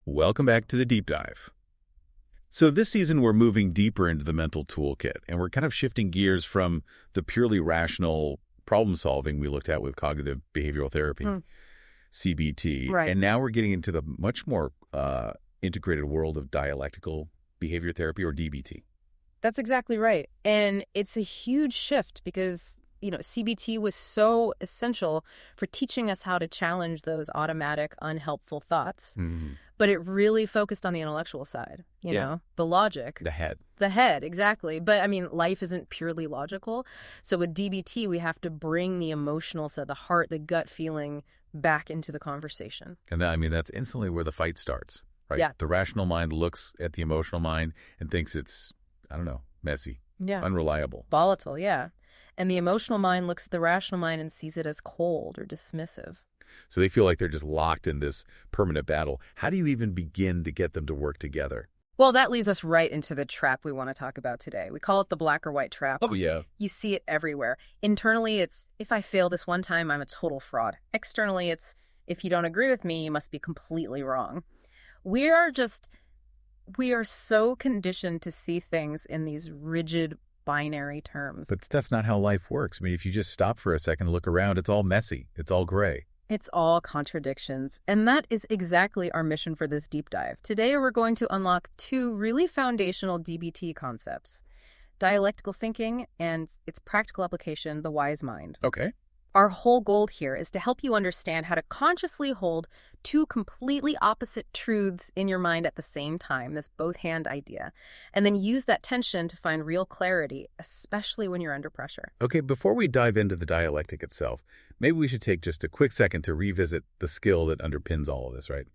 Welcome back to the Deep Dive. So this season, we're moving deeper into the mental toolkit, and we're kind of shifting gears from the purely rational problem-solving we looked at with cognitive behavioral therapy, CBT, Right. and now we're getting into the much more integrated world of dialectical behavior therapy, or DBT. That's exactly right. And it's a huge shift because, CBT was so essential for teaching us how to challenge those automatic, unhelpful thoughts. But it really focused on the intellectual side, the logic. The head. The head, exactly. But, life isn't purely logical. So with DBT, we have to bring the emotional side, the heart, the gut feeling back into the conversation. And that's instantly where the fight starts, right? Yeah. The rational mind looks at the emotional mind and thinks it's, messy, unreliable. Volatile, yeah. And the emotional mind looks at the rational mind and sees it as cold or dismissive. So they feel like they're just locked in this permanent battle. How do you even begin to get them to work together? Well, that leads us right into the trap we want to talk about today. We call it the black or white trap. Oh, yeah. You see it everywhere. Internally, it's, if I fail this one time, I'm a total fraud. Externally, it's, if you don't agree with me, you must be completely wrong. We are so conditioned to see things in these rigid binary terms. But that's not how life works. If you just stop for a second and look around, it's all messy. It's all gray. It's all contradictions. And that is exactly our mission for this deep dive. Today, we're going to unlock two really foundational DBT concepts: dialectical thinking and its practical application, the wise mind. Okay. Our whole goal here is to help you understand how to consciously hold two completely opposite truths in your mind at the same time, this both-hand idea, and then use that tension to find real clarity, especially when you're under pressure. Okay, before we dive into the dialectic itself, maybe we should take just a quick second to revisit the skill that underpins all of this, right?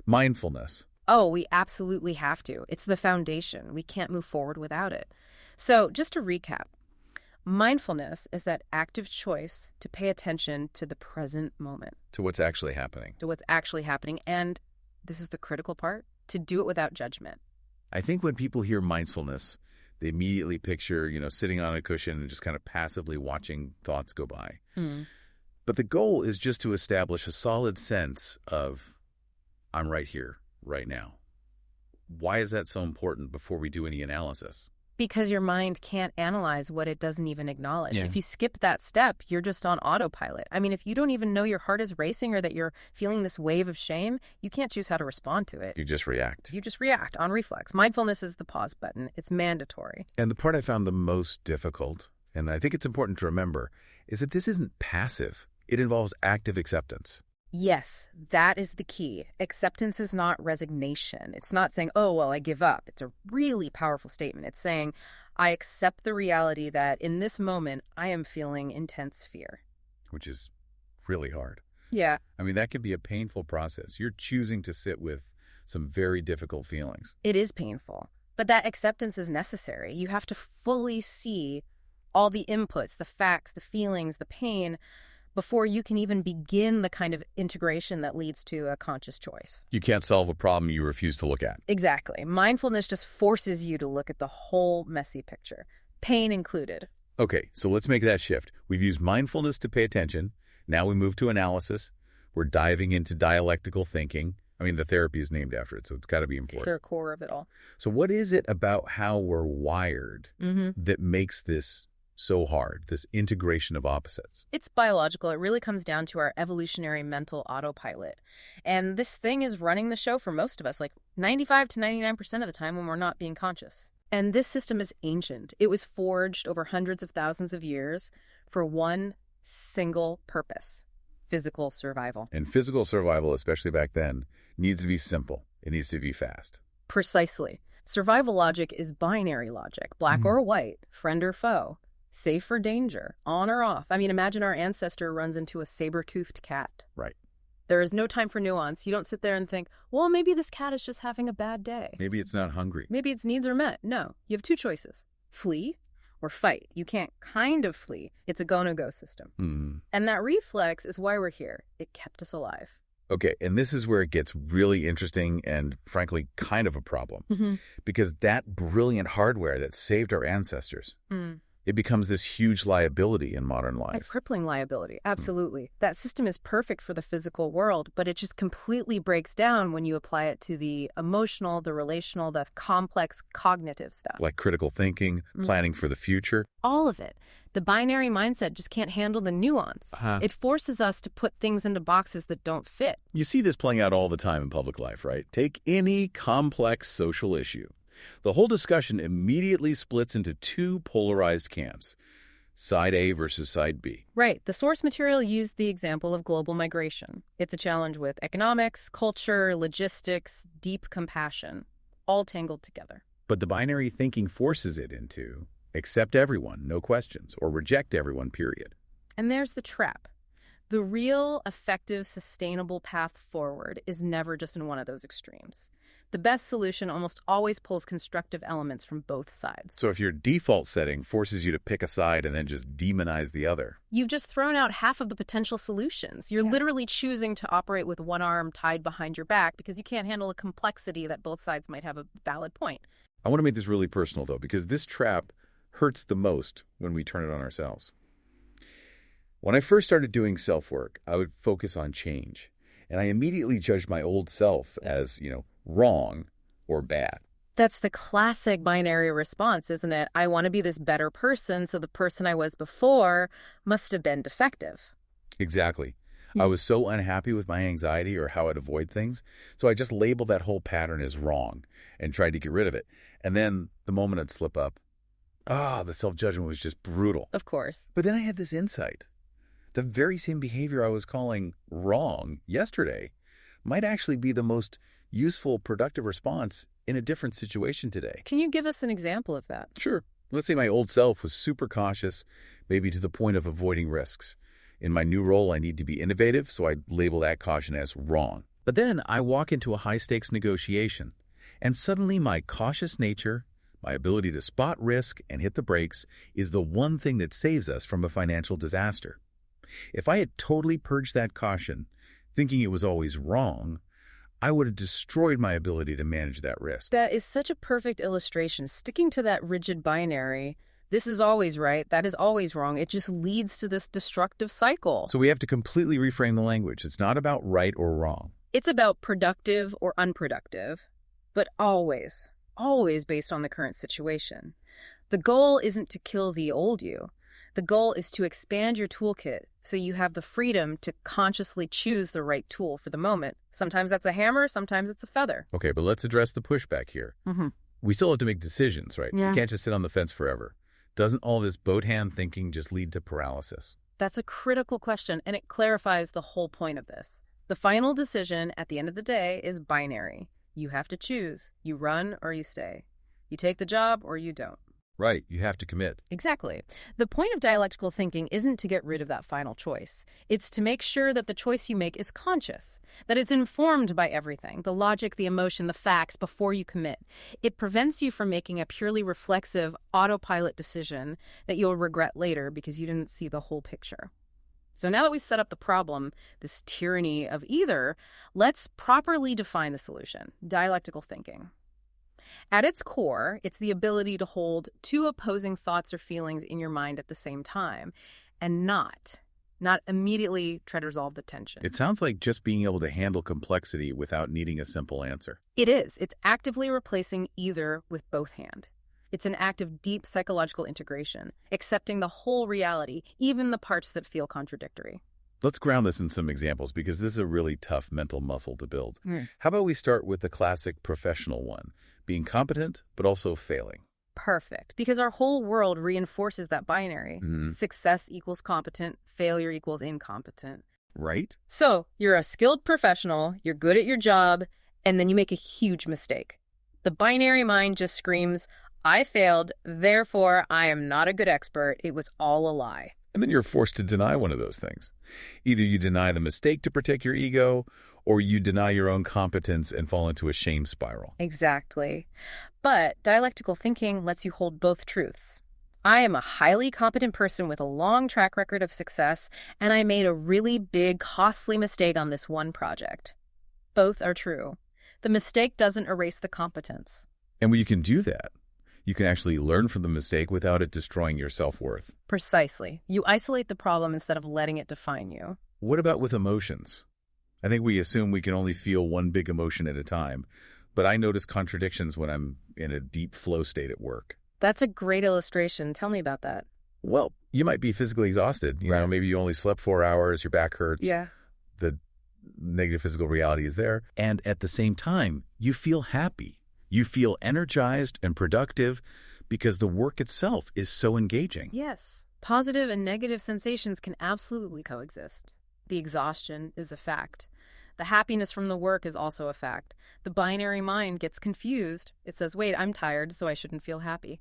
Mindfulness. Oh, we absolutely have to. It's the foundation. We can't move forward without it. So just to recap, mindfulness is that active choice to pay attention to the present moment. To what's actually happening. And this is the critical part, to do it without judgment. I think when people hear mindfulness, they immediately picture, sitting on a cushion and just kind of passively watching thoughts go by. But the goal is just to establish a solid sense of, I'm right here, right now. Why is that so important before we do any analysis? Because your mind can't analyze what it doesn't even acknowledge. Yeah. If you skip that step, you're just on autopilot. If you don't even know your heart is racing or that you're feeling this wave of shame, you can't choose how to respond to it. You just react. You just react on reflex. Mindfulness is the pause button. It's mandatory. And the part I found the most difficult, and I think it's important to remember, is that this isn't passive. It involves active acceptance. Yes, that is the key. Acceptance is not resignation. It's not saying, oh, well, I give up. It's a really powerful statement. It's saying, I accept the reality that in this moment, I am feeling intense fear. Which is really hard. Yeah. That can be a painful process. You're choosing to sit with some very difficult feelings. It is painful, but that acceptance is necessary. You have to fully see all the inputs, the facts, the feelings, the pain, before you can even begin the kind of integration that leads to a conscious choice. You can't solve a problem you refuse to look at. Exactly. Mindfulness just forces you to look at the whole messy picture, pain included. Okay, so let's make that shift. We've used mindfulness to pay attention. Now we move to analysis. We're diving into dialectical thinking. The therapy is named after it, so it's got to be important. Sure, core of it all. So what is it about how we're wired that makes this so hard, this integration of opposites? It's biological. It really comes down to our evolutionary mental autopilot. And this thing is running the show for most of us, like 95 to 99% of the time when we're not being conscious. And this system is ancient. It was forged over hundreds of thousands of years for one single purpose: physical survival. And physical survival, especially back then, needs to be simple. It needs to be fast. Precisely. Survival logic is binary logic, black or white, friend or foe. Safe or danger, on or off. Imagine our ancestor runs into a saber-toothed cat. Right. There is no time for nuance. You don't sit there and think, well, maybe this cat is just having a bad day. Maybe it's not hungry. Maybe its needs are met. No, you have two choices: flee or fight. You can't kind of flee. It's a go-no-go system. And that reflex is why we're here. It kept us alive. Okay, and this is where it gets really interesting and, frankly, kind of a problem. Because that brilliant hardware that saved our ancestors, It becomes this huge liability in modern A life. crippling liability, absolutely. That system is perfect for the physical world, but it just completely breaks down when you apply it to the emotional, the relational, the complex cognitive stuff. Like critical thinking, planning for the future. All of it. The binary mindset just can't handle the nuance. It forces us to put things into boxes that don't fit. You see this playing out all the time in public life, right? Take any complex social issue. The whole discussion immediately splits into two polarized camps, side A versus side B. Right. The source material used the example of global migration. It's a challenge with economics, culture, logistics, deep compassion, all tangled together. But the binary thinking forces it into accept everyone, no questions, or reject everyone, period. And there's the trap. The real, effective, sustainable path forward is never just in one of those extremes. The best solution almost always pulls constructive elements from both sides. So if your default setting forces you to pick a side and then just demonize the other, you've just thrown out half of the potential solutions. You're literally choosing to operate with one arm tied behind your back because you can't handle the complexity that both sides might have a valid point. I want to make this really personal, though, because this trap hurts the most when we turn it on ourselves. When I first started doing self-work, I would focus on change, and I immediately judged my old self as, wrong or bad. That's the classic binary response, isn't it? I want to be this better person, so the person I was before must have been defective. Exactly. I was so unhappy with my anxiety or how I'd avoid things, so I just labeled that whole pattern as wrong and tried to get rid of it. And then the moment I'd slip up, the self-judgment was just brutal. Of course. But then I had this insight. The very same behavior I was calling wrong yesterday might actually be the most useful, productive response in a different situation today. Can you give us an example of that? Sure. Let's say my old self was super cautious, maybe to the point of avoiding risks. In my new role, I need to be innovative, so I label that caution as wrong. But then I walk into a high-stakes negotiation, and suddenly my cautious nature, my ability to spot risk and hit the brakes, is the one thing that saves us from a financial disaster. If I had totally purged that caution, thinking it was always wrong, I would have destroyed my ability to manage that risk. That is such a perfect illustration. Sticking to that rigid binary, this is always right, that is always wrong, it just leads to this destructive cycle. So we have to completely reframe the language. It's not about right or wrong. It's about productive or unproductive, but always based on the current situation. The goal isn't to kill the old you. The goal is to expand your toolkit so you have the freedom to consciously choose the right tool for the moment. Sometimes that's a hammer, sometimes it's a feather. Okay, but let's address the pushback here. We still have to make decisions, right? Yeah. You can't just sit on the fence forever. Doesn't all this boat hand thinking just lead to paralysis? That's a critical question, and it clarifies the whole point of this. The final decision at the end of the day is binary. You have to choose. You run or you stay. You take the job or you don't. Right, you have to commit. Exactly. The point of dialectical thinking isn't to get rid of that final choice. It's to make sure that the choice you make is conscious, that it's informed by everything, the logic, the emotion, the facts, before you commit. It prevents you from making a purely reflexive autopilot decision that you'll regret later because you didn't see the whole picture. So now that we've set up the problem, this tyranny of either, let's properly define the solution, dialectical thinking. At its core, it's the ability to hold two opposing thoughts or feelings in your mind at the same time and not immediately try to resolve the tension. It sounds like just being able to handle complexity without needing a simple answer. It is. It's actively replacing either with both hand. It's an act of deep psychological integration, accepting the whole reality, even the parts that feel contradictory. Let's ground this in some examples because this is a really tough mental muscle to build. How about we start with the classic professional one, being competent but also failing? Perfect, because our whole world reinforces that binary. Success equals competent, failure equals incompetent. Right? So you're a skilled professional, you're good at your job, and then you make a huge mistake. The binary mind just screams, I failed, therefore I am not a good expert, it was all a lie. And then you're forced to deny one of those things. Either you deny the mistake to protect your ego, or you deny your own competence and fall into a shame spiral. Exactly. But dialectical thinking lets you hold both truths. I am a highly competent person with a long track record of success, and I made a really big, costly mistake on this one project. Both are true. The mistake doesn't erase the competence. And when you can do that, You can actually learn from the mistake without it destroying your self-worth. Precisely. You isolate the problem instead of letting it define you. What about with emotions? I think we assume we can only feel one big emotion at a time, but I notice contradictions when I'm in a deep flow state at work. That's a great illustration. Tell me about that. Well, you might be physically exhausted. You know, maybe you only slept 4 hours, your back hurts. Yeah. The negative physical reality is there. And at the same time, you feel happy. You feel energized and productive because the work itself is so engaging. Yes. Positive and negative sensations can absolutely coexist. The exhaustion is a fact. The happiness from the work is also a fact. The binary mind gets confused. It says, wait, I'm tired, so I shouldn't feel happy.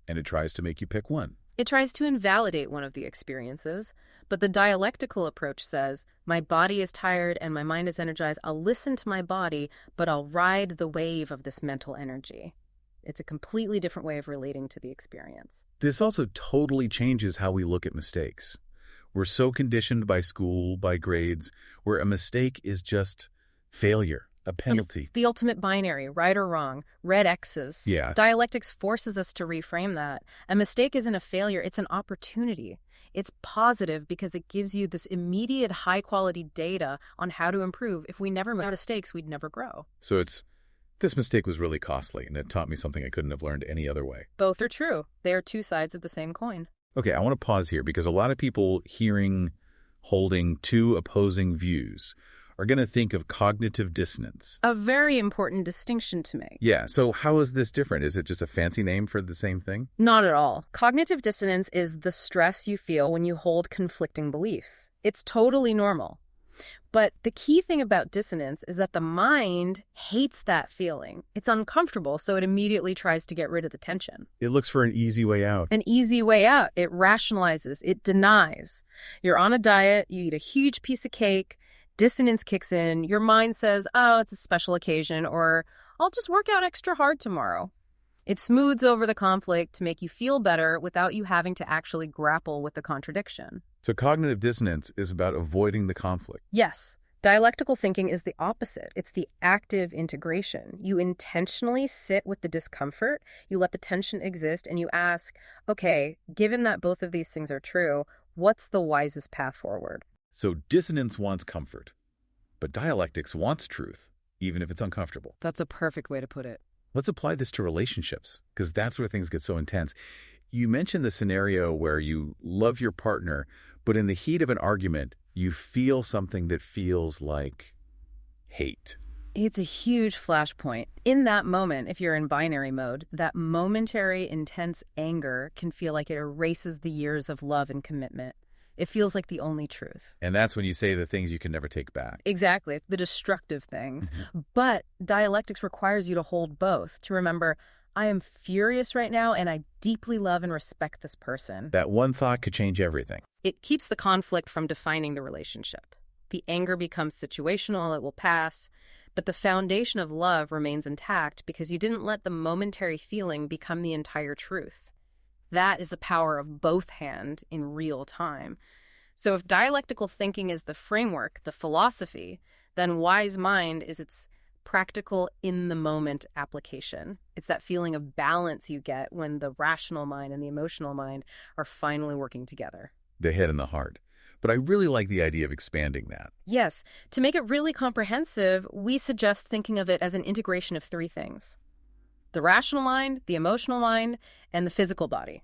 And it tries to make you pick one. It tries to invalidate one of the experiences, but the dialectical approach says, my body is tired and my mind is energized. I'll listen to my body, but I'll ride the wave of this mental energy. It's a completely different way of relating to the experience. This also totally changes how we look at mistakes. We're so conditioned by school, by grades, where a mistake is just failure, a penalty. The ultimate binary, right or wrong, red X's. Yeah. Dialectics forces us to reframe that. A mistake isn't a failure, it's an opportunity. It's positive because it gives you this immediate high-quality data on how to improve. If we never made mistakes, we'd never grow. So this mistake was really costly, and it taught me something I couldn't have learned any other way. Both are true. They are two sides of the same coin. Okay, I want to pause here because a lot of people holding two opposing views are going to think of cognitive dissonance. A very important distinction to make. Yeah, so how is this different? Is it just a fancy name for the same thing? Not at all. Cognitive dissonance is the stress you feel when you hold conflicting beliefs. It's totally normal. But the key thing about dissonance is that the mind hates that feeling. It's uncomfortable, so it immediately tries to get rid of the tension. It looks for an easy way out. An easy way out. It rationalizes. It denies. You're on a diet, you eat a huge piece of cake, dissonance kicks in, your mind says, oh, it's a special occasion, or I'll just work out extra hard tomorrow. It smooths over the conflict to make you feel better without you having to actually grapple with the contradiction. So cognitive dissonance is about avoiding the conflict. Yes. Dialectical thinking is the opposite. It's the active integration. You intentionally sit with the discomfort, you let the tension exist, and you ask, okay, given that both of these things are true, what's the wisest path forward? So dissonance wants comfort, but dialectics wants truth, even if it's uncomfortable. That's a perfect way to put it. Let's apply this to relationships, because that's where things get so intense. You mentioned the scenario where you love your partner, but in the heat of an argument, you feel something that feels like hate. It's a huge flashpoint. In that moment, if you're in binary mode, that momentary, intense anger can feel like it erases the years of love and commitment. It feels like the only truth. And that's when you say the things you can never take back. Exactly, the destructive things. But dialectics requires you to hold both, to remember, I am furious right now and I deeply love and respect this person. That one thought could change everything. It keeps the conflict from defining the relationship. The anger becomes situational, it will pass, but the foundation of love remains intact because you didn't let the momentary feeling become the entire truth. That is the power of both hand in real time. So if dialectical thinking is the framework, the philosophy, then wise mind is its practical in-the-moment application. It's that feeling of balance you get when the rational mind and the emotional mind are finally working together. The head and the heart. But I really like the idea of expanding that. Yes. To make it really comprehensive, we suggest thinking of it as an integration of three things. The rational mind, the emotional mind, and the physical body,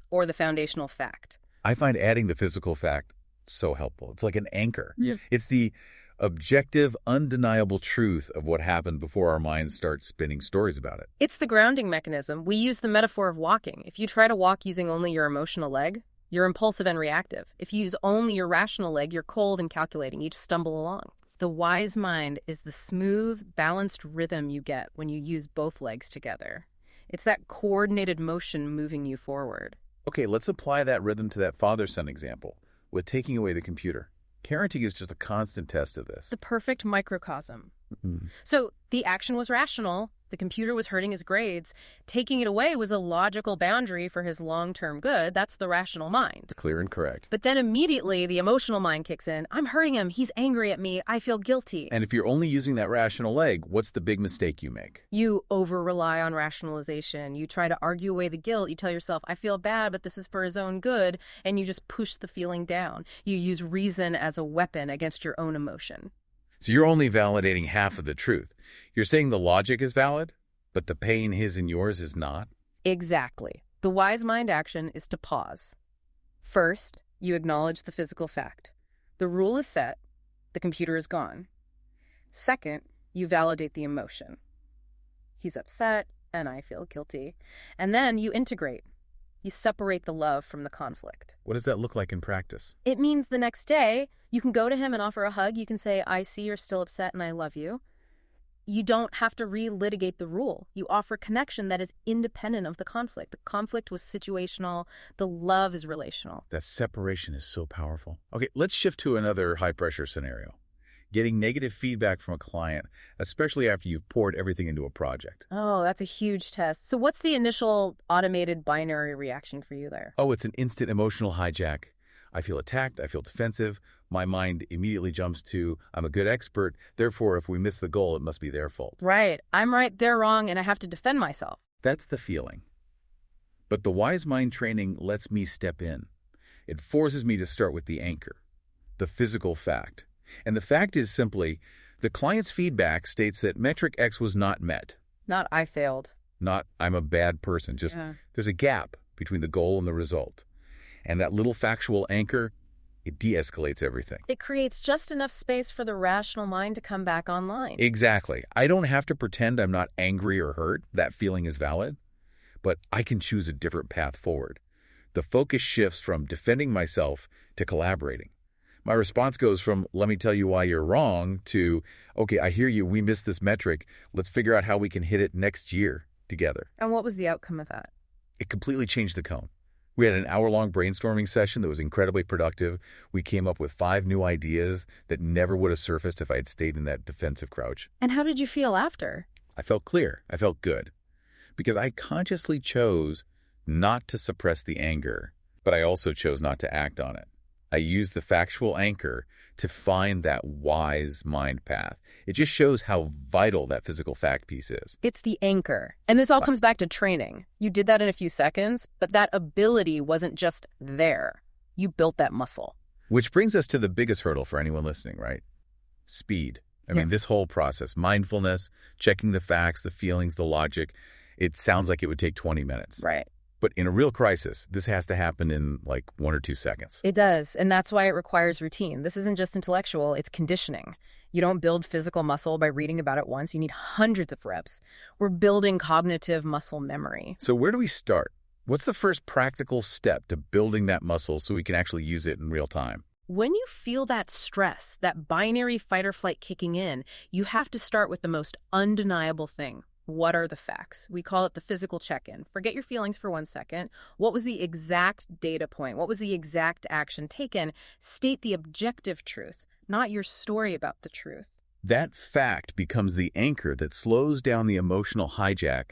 or the foundational fact. I find adding the physical fact so helpful. It's like an anchor. Yeah. It's the objective, undeniable truth of what happened before our minds start spinning stories about it. It's the grounding mechanism. We use the metaphor of walking. If you try to walk using only your emotional leg, you're impulsive and reactive. If you use only your rational leg, you're cold and calculating. You just stumble along. The wise mind is the smooth, balanced rhythm you get when you use both legs together. It's that coordinated motion moving you forward. Okay, let's apply that rhythm to that father-son example with taking away the computer. Parenting is just a constant test of this. The perfect microcosm. Mm-hmm. So the action was rational, The computer was hurting his grades. Taking it away was a logical boundary for his long-term good. That's the rational mind. Clear and correct. But then immediately the emotional mind kicks in. I'm hurting him. He's angry at me. I feel guilty. And if you're only using that rational leg, what's the big mistake you make? You over-rely on rationalization. You try to argue away the guilt. You tell yourself, I feel bad, but this is for his own good. And you just push the feeling down. You use reason as a weapon against your own emotion. So you're only validating half of the truth. You're saying the logic is valid, but the pain, his and yours, is not? Exactly. The wise mind action is to pause. First, you acknowledge the physical fact. The rule is set. The computer is gone. Second, you validate the emotion. He's upset, and I feel guilty. And then you integrate. You separate the love from the conflict. What does that look like in practice? It means the next day, you can go to him and offer a hug. You can say, I see you're still upset and I love you. You don't have to relitigate the rule. You offer connection that is independent of the conflict. The conflict was situational. The love is relational. That separation is so powerful. Okay, let's shift to another high-pressure scenario. Getting negative feedback from a client, especially after you've poured everything into a project. Oh, that's a huge test. So what's the initial automated binary reaction for you there? Oh, it's an instant emotional hijack. I feel attacked. I feel defensive. My mind immediately jumps to, I'm a good expert. Therefore, if we miss the goal, it must be their fault. Right. I'm right, they're wrong, and I have to defend myself. That's the feeling. But the wise mind training lets me step in. It forces me to start with the anchor, the physical fact. And the fact is simply, the client's feedback states that metric X was not met. Not I failed. Not I'm a bad person. Just There's a gap between the goal and the result. And that little factual anchor, it de-escalates everything. It creates just enough space for the rational mind to come back online. Exactly. I don't have to pretend I'm not angry or hurt. That feeling is valid. But I can choose a different path forward. The focus shifts from defending myself to collaborating. My response goes from, let me tell you why you're wrong, to, okay, I hear you, we missed this metric. Let's figure out how we can hit it next year together. And what was the outcome of that? It completely changed the tone. We had an hour-long brainstorming session that was incredibly productive. We came up with 5 new ideas that never would have surfaced if I had stayed in that defensive crouch. And how did you feel after? I felt clear. I felt good. Because I consciously chose not to suppress the anger, but I also chose not to act on it. I used the factual anchor to find that wise mind path. It just shows how vital that physical fact piece is. It's the anchor. And this all comes back to training. You did that in a few seconds, but that ability wasn't just there. You built that muscle. Which brings us to the biggest hurdle for anyone listening, right? Speed. I mean, this whole process, mindfulness, checking the facts, the feelings, the logic, it sounds like it would take 20 minutes. Right. But in a real crisis, this has to happen in like 1 or 2 seconds. It does, and that's why it requires routine. This isn't just intellectual, it's conditioning. You don't build physical muscle by reading about it once. You need hundreds of reps. We're building cognitive muscle memory. So where do we start? What's the first practical step to building that muscle so we can actually use it in real time? When you feel that stress, that binary fight or flight kicking in, you have to start with the most undeniable thing. What are the facts? We call it the physical check-in. Forget your feelings for 1 second. What was the exact data point? What was the exact action taken? State the objective truth, not your story about the truth. That fact becomes the anchor that slows down the emotional hijack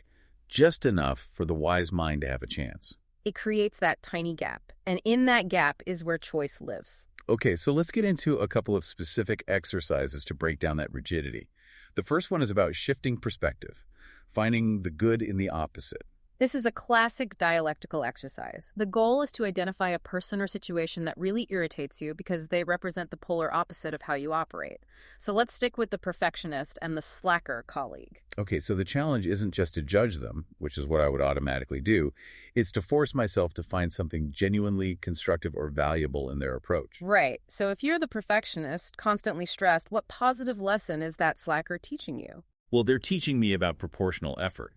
just enough for the wise mind to have a chance. It creates that tiny gap, and in that gap is where choice lives. Okay, so let's get into a couple of specific exercises to break down that rigidity. The first one is about shifting perspective. Finding the good in the opposite. This is a classic dialectical exercise. The goal is to identify a person or situation that really irritates you because they represent the polar opposite of how you operate. So let's stick with the perfectionist and the slacker colleague. Okay, so the challenge isn't just to judge them, which is what I would automatically do. It's to force myself to find something genuinely constructive or valuable in their approach. Right. So if you're the perfectionist, constantly stressed, what positive lesson is that slacker teaching you? Well, they're teaching me about proportional effort.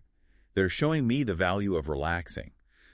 They're showing me the value of relaxing,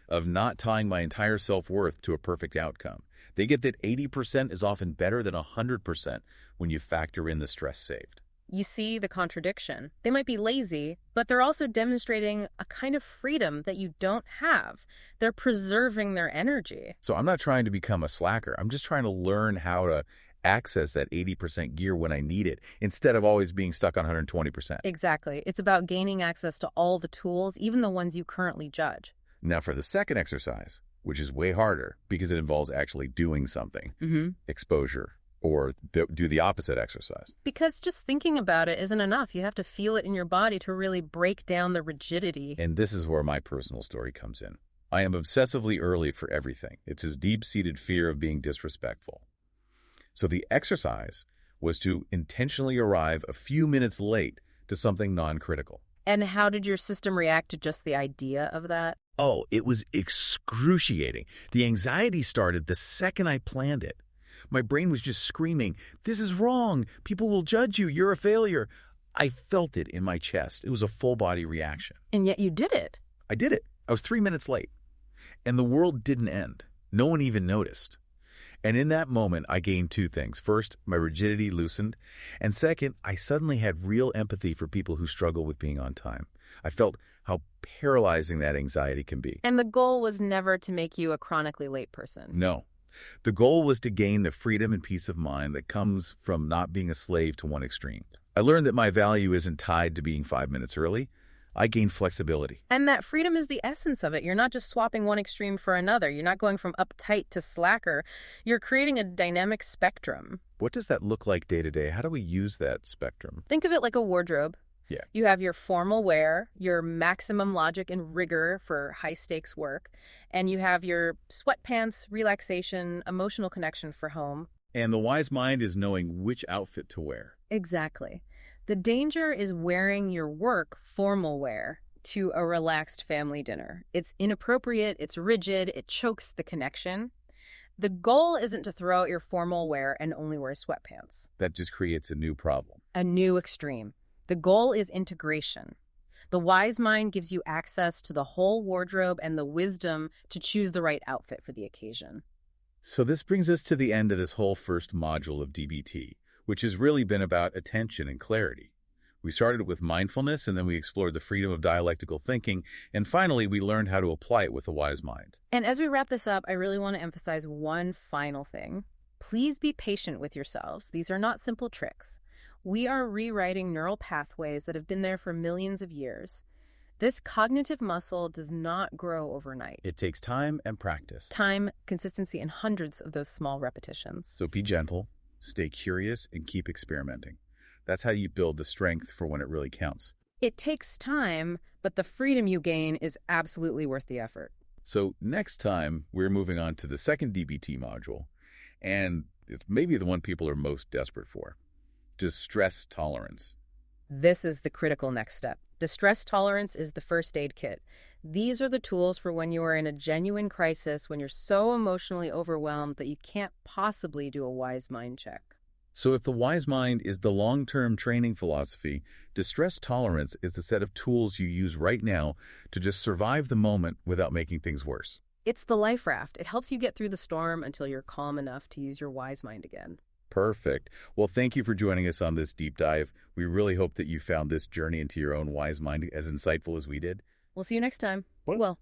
of not tying my entire self-worth to a perfect outcome. They get that 80% is often better than 100% when you factor in the stress saved. You see the contradiction. They might be lazy, but they're also demonstrating a kind of freedom that you don't have. They're preserving their energy. So I'm not trying to become a slacker. I'm just trying to learn how to access that 80% gear when I need it, instead of always being stuck on 120%. Exactly. It's about gaining access to all the tools, even the ones you currently judge. Now for the second exercise, which is way harder because it involves actually doing something, exposure, or do the opposite exercise. Because just thinking about it isn't enough. You have to feel it in your body to really break down the rigidity. And this is where my personal story comes in. I am obsessively early for everything. It's his deep-seated fear of being disrespectful. So the exercise was to intentionally arrive a few minutes late to something non-critical. And how did your system react to just the idea of that? Oh, it was excruciating. The anxiety started the second I planned it. My brain was just screaming, "This is wrong. People will judge you. You're a failure." I felt it in my chest. It was a full-body reaction. And yet you did it. I did it. I was 3 minutes late. And the world didn't end. No one even noticed. And in that moment, I gained two things. First, my rigidity loosened. And second, I suddenly had real empathy for people who struggle with being on time. I felt how paralyzing that anxiety can be. And the goal was never to make you a chronically late person. No. The goal was to gain the freedom and peace of mind that comes from not being a slave to one extreme. I learned that my value isn't tied to being 5 minutes early. I gained flexibility. And that freedom is the essence of it. You're not just swapping one extreme for another. You're not going from uptight to slacker. You're creating a dynamic spectrum. What does that look like day to day? How do we use that spectrum? Think of it like a wardrobe. Yeah. You have your formal wear, your maximum logic and rigor for high-stakes work, and you have your sweatpants, relaxation, emotional connection for home. And the wise mind is knowing which outfit to wear. Exactly. The danger is wearing your work formal wear to a relaxed family dinner. It's inappropriate, it's rigid, it chokes the connection. The goal isn't to throw out your formal wear and only wear sweatpants. That just creates a new problem. A new extreme. The goal is integration. The wise mind gives you access to the whole wardrobe and the wisdom to choose the right outfit for the occasion. So this brings us to the end of this whole first module of DBT, which has really been about attention and clarity. We started with mindfulness, and then we explored the freedom of dialectical thinking, and finally we learned how to apply it with the wise mind. And as we wrap this up, I really want to emphasize one final thing. Please be patient with yourselves. These are not simple tricks. We are rewriting neural pathways that have been there for millions of years. This cognitive muscle does not grow overnight. It takes time and practice. Time, consistency, and hundreds of those small repetitions. So be gentle, stay curious, and keep experimenting. That's how you build the strength for when it really counts. It takes time, but the freedom you gain is absolutely worth the effort. So next time, we're moving on to the second DBT module, and it's maybe the one people are most desperate for. Distress tolerance. This is the critical next step. Distress tolerance is the first aid kit. These are the tools for when you are in a genuine crisis, when you're so emotionally overwhelmed that you can't possibly do a wise mind check. So if the wise mind is the long-term training philosophy, distress tolerance is the set of tools you use right now to just survive the moment without making things worse. It's the life raft. It helps you get through the storm until you're calm enough to use your wise mind again. Perfect. Well, thank you for joining us on this deep dive. We really hope that you found this journey into your own wise mind as insightful as we did. We'll see you next time. What? Well,